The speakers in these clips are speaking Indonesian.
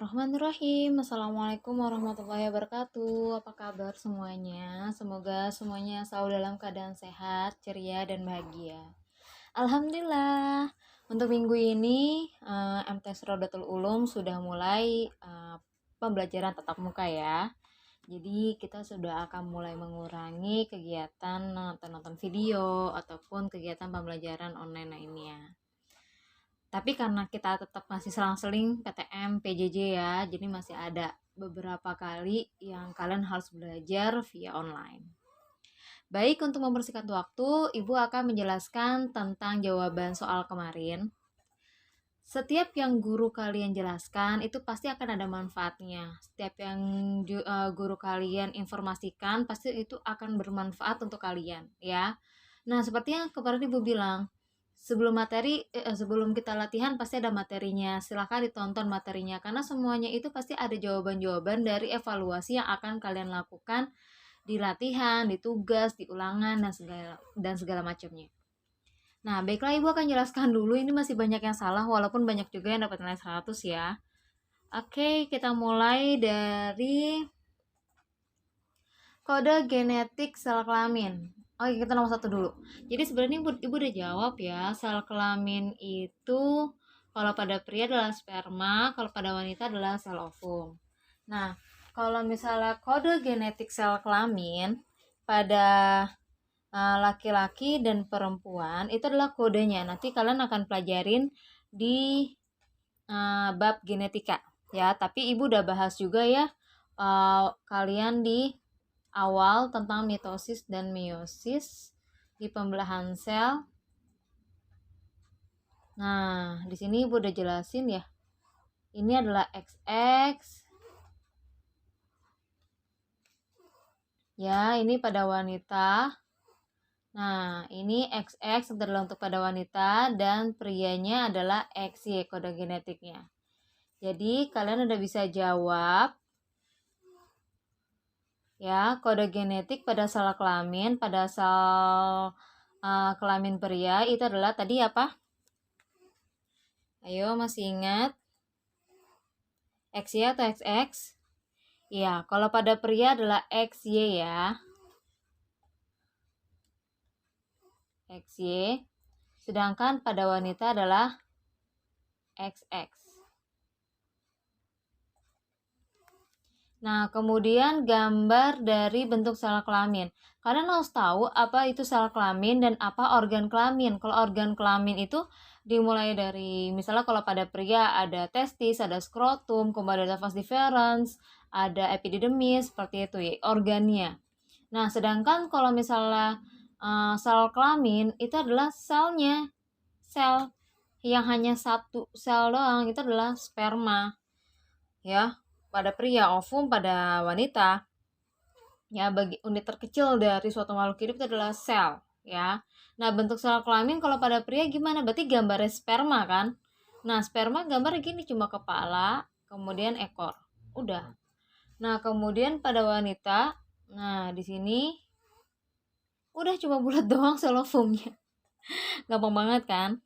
Bismillahirrahmanirrahim. Assalamualaikum warahmatullahi wabarakatuh. Apa kabar semuanya? Semoga semuanya selalu dalam keadaan sehat, ceria, dan bahagia. Alhamdulillah. Untuk minggu ini MTs Rodatul Ulum sudah mulai pembelajaran tatap muka ya. Jadi kita sudah akan mulai mengurangi kegiatan nonton video ataupun kegiatan pembelajaran online lainnya. Tapi karena kita tetap masih selang-seling PTM, PJJ ya, jadi masih ada beberapa kali yang kalian harus belajar via online. Baik, untuk mempersingkat waktu, Ibu akan menjelaskan tentang jawaban soal kemarin. Setiap yang guru kalian jelaskan itu pasti akan ada manfaatnya. Setiap yang guru kalian informasikan pasti itu akan bermanfaat untuk kalian ya. Nah, seperti yang kemarin Ibu bilang, sebelum kita latihan pasti ada materinya. Silahkan ditonton materinya karena semuanya itu pasti ada jawaban-jawaban dari evaluasi yang akan kalian lakukan di latihan, di tugas, di ulangan dan segala macamnya. Nah, baiklah Ibu akan jelaskan dulu, ini masih banyak yang salah walaupun banyak juga yang dapat nilai 100 ya. Oke, kita mulai dari kode genetik sel kelamin. Oke, kita nomor 1 dulu. Jadi sebenarnya Ibu udah jawab ya, sel kelamin itu kalau pada pria adalah sperma, kalau pada wanita adalah sel ovum. Nah, kalau misalnya kode genetik sel kelamin pada laki-laki dan perempuan itu adalah kodenya. Nanti kalian akan pelajarin di bab genetika ya. Tapi Ibu udah bahas juga ya kalian di awal tentang mitosis dan meiosis di pembelahan sel. Nah, di sini Ibu udah jelasin ya. Ini adalah XX. Ya, ini pada wanita. Nah, ini XX adalah untuk pada wanita dan prianya adalah XY kode genetiknya. Jadi, kalian udah bisa jawab ya, kode genetik pada sel kelamin, pada sel kelamin pria itu adalah tadi apa? Ayo, masih ingat? XY atau XX? Iya, kalau pada pria adalah XY ya. XY. Sedangkan pada wanita adalah XX. Nah, kemudian gambar dari bentuk sel kelamin. Kalian harus tahu apa itu sel kelamin dan apa organ kelamin. Kalau organ kelamin itu dimulai dari, misalnya kalau pada pria ada testis, ada skrotum, kemudian ada vas deferens, ada epididymis, seperti itu ya, organnya. Nah, sedangkan kalau misalnya sel kelamin itu adalah selnya, sel yang hanya satu sel doang, itu adalah sperma ya, pada pria, ovum pada wanita ya. Bagi unit terkecil dari suatu makhluk hidup itu adalah sel ya. Nah, bentuk sel kelamin kalau pada pria gimana? Berarti gambarnya sperma kan. Nah, sperma gambarnya gini, cuma kepala kemudian ekor, udah. Nah, kemudian pada wanita, nah di sini udah cuma bulat doang sel ovumnya. Gampang banget kan?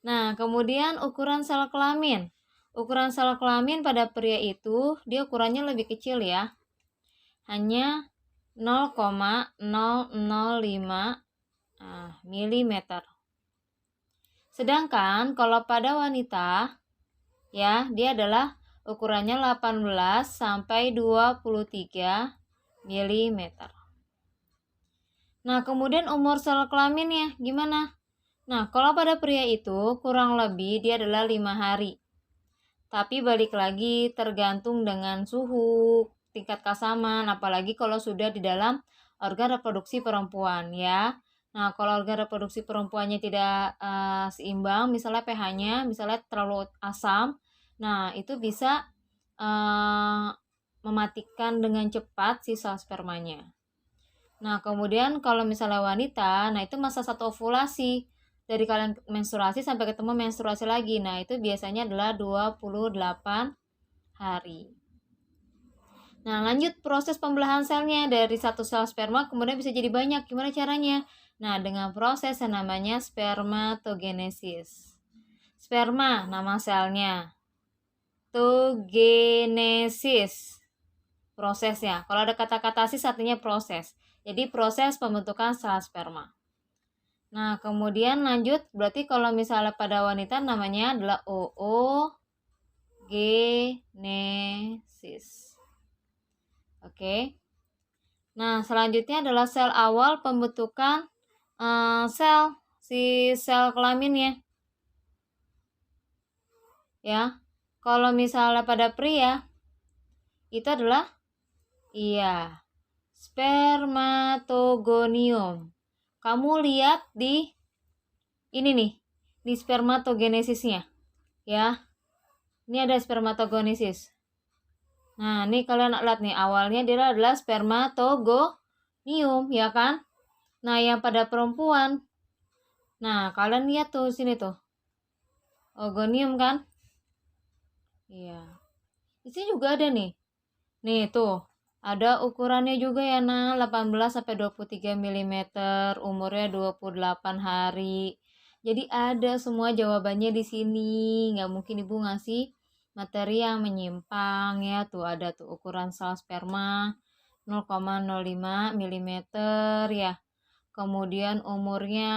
Nah, kemudian ukuran sel kelamin. Ukuran sel kelamin pada pria itu dia ukurannya lebih kecil ya. Hanya 0,005 mm. Sedangkan kalau pada wanita ya, dia adalah ukurannya 18 sampai 23 mm. Nah, kemudian umur sel kelaminnya gimana? Nah, kalau pada pria itu kurang lebih dia adalah 5 hari. Tapi balik lagi tergantung dengan suhu, tingkat kasaman, apalagi kalau sudah di dalam organ reproduksi perempuan ya. Nah, kalau organ reproduksi perempuannya tidak seimbang, misalnya pH-nya misalnya terlalu asam, nah itu bisa mematikan dengan cepat sisa spermanya. Nah, kemudian kalau misalnya wanita, nah itu masa satu ovulasi. Dari kalian menstruasi sampai ketemu menstruasi lagi. Nah, itu biasanya adalah 28 hari. Nah, lanjut proses pembelahan selnya. Dari satu sel sperma kemudian bisa jadi banyak. Gimana caranya? Nah, dengan proses yang namanya spermatogenesis. Sperma, nama selnya. spermatogenesis. Prosesnya. Kalau ada kata-kata sis artinya proses. Jadi proses pembentukan sel sperma. Nah, kemudian lanjut, berarti kalau misalnya pada wanita namanya adalah oogenesis. Oke. Nah, selanjutnya adalah sel awal pembentukan sel kelaminnya. Ya. Kalau misalnya pada pria itu adalah spermatogonium. Kamu lihat di ini nih, di spermatogenesisnya. Ya. Ini ada spermatogenesis. Nah, ini kalian lihat nih, awalnya dia adalah spermatogonium, ya kan? Nah, yang pada perempuan. Nah, kalian lihat tuh sini tuh. Ogonium kan? Iya. Di sini juga ada nih. Nih tuh, ada ukurannya juga ya, 18 sampai 23 mm, umurnya 28 hari. Jadi ada semua jawabannya di sini. Nggak mungkin Ibu ngasih materi yang menyimpang ya. Tuh ada tuh ukuran sel sperma 0,05 mm ya. Kemudian umurnya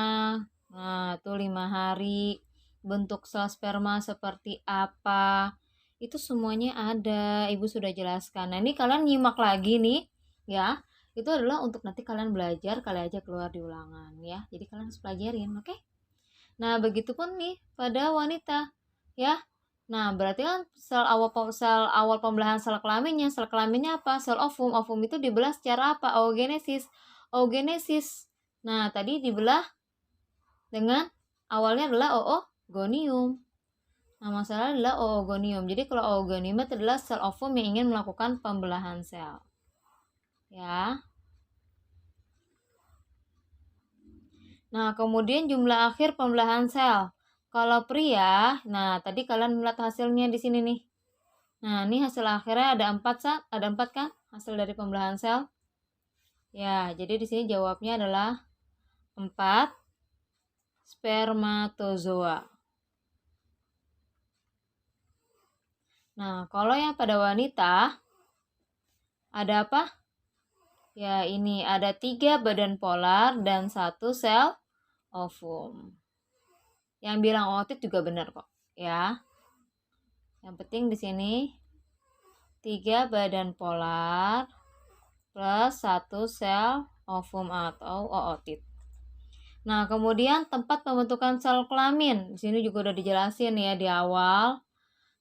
tuh 5 hari. Bentuk sel sperma seperti apa? Itu semuanya ada, Ibu sudah jelaskan. Nah, ini kalian nyimak lagi nih ya. Itu adalah untuk nanti kalian belajar, kali aja keluar di ulangan ya. Jadi kalian harus pelajarin, oke? Nah, begitupun nih pada wanita ya. Nah, berarti kan sel awal pembelahan sel kelaminnya apa? Sel ovum. Ovum itu dibelah secara apa? Oogenesis. Nah, tadi dibelah dengan awalnya adalah oogonium. Nah, masalah adalah oogonium. Jadi kalau oogonium itu adalah sel ovum yang ingin melakukan pembelahan sel. Ya. Nah, kemudian jumlah akhir pembelahan sel. Kalau pria, nah tadi kalian melihat hasilnya di sini nih. Nah, ini hasil akhirnya ada 4 kan hasil dari pembelahan sel? Ya, jadi di sini jawabnya adalah 4 spermatozoa. Nah, kalau yang pada wanita ada apa? Ya, ini ada 3 badan polar dan 1 sel ovum. Yang bilang ootit juga benar kok, ya. Yang penting di sini 3 badan polar plus 1 sel ovum atau ootit. Nah, kemudian tempat pembentukan sel kelamin. Di sini juga udah dijelasin ya di awal.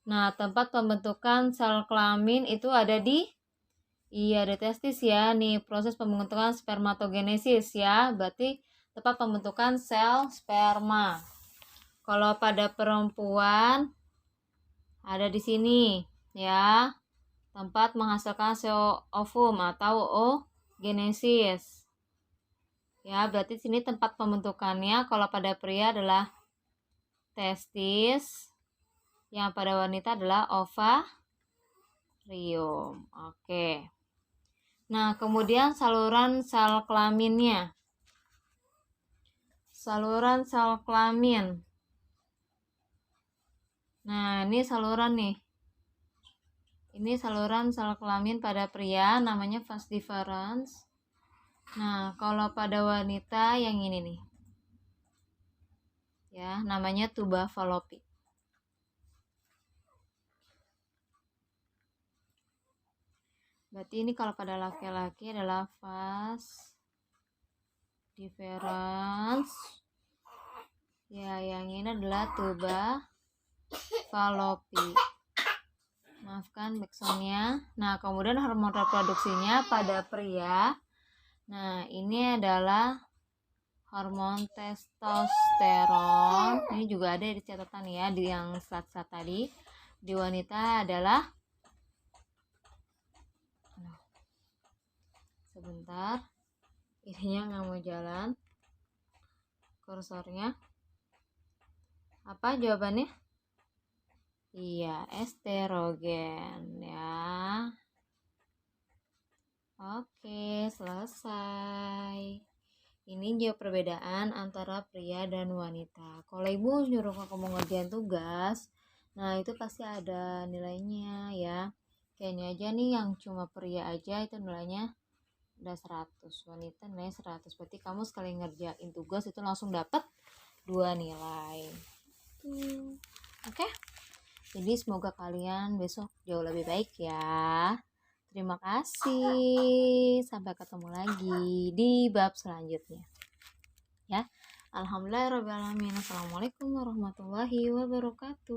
Nah, tempat pembentukan sel kelamin itu ada di testis ya. Nih, proses pembentukan spermatogenesis ya. Berarti tempat pembentukan sel sperma. Kalau pada perempuan ada di sini ya. Tempat menghasilkan sel ovum atau oogenesis. Ya, berarti sini tempat pembentukannya kalau pada pria adalah testis, yang pada wanita adalah ovarium. Oke. Nah, kemudian saluran sel kelaminnya. Saluran sel kelamin. Nah, ini saluran nih. Ini saluran sel kelamin pada pria, namanya vas deferens. Nah, kalau pada wanita yang ini nih. Ya, namanya tuba fallopi. Berarti ini kalau pada laki-laki adalah vas deferens. Ya, yang ini adalah tuba fallopi. Maafkan backsoundnya. Nah, kemudian hormon reproduksinya pada pria. Nah, ini adalah hormon testosteron. Ini juga ada di catatan ya, di yang slide tadi. Di wanita adalah sebentar, ininya nggak mau jalan kursornya. Apa jawabannya? Iya, estrogen ya. Oke, selesai. Ini jawab perbedaan antara pria dan wanita. Kalau ibu nyuruh kamu ngerjain tugas, Nah, itu pasti ada nilainya ya. Kayak ini aja nih, yang cuma pria aja itu nilainya udah 100, wanita nilainya 100. Berarti kamu sekali ngerjain tugas itu langsung dapat 2 nilai. Tuh. Oke. Jadi semoga kalian besok jauh lebih baik ya. Terima kasih. Sampai ketemu lagi di bab selanjutnya. Ya. Alhamdulillahirrahmanirrahim. Assalamualaikum warahmatullahi wabarakatuh.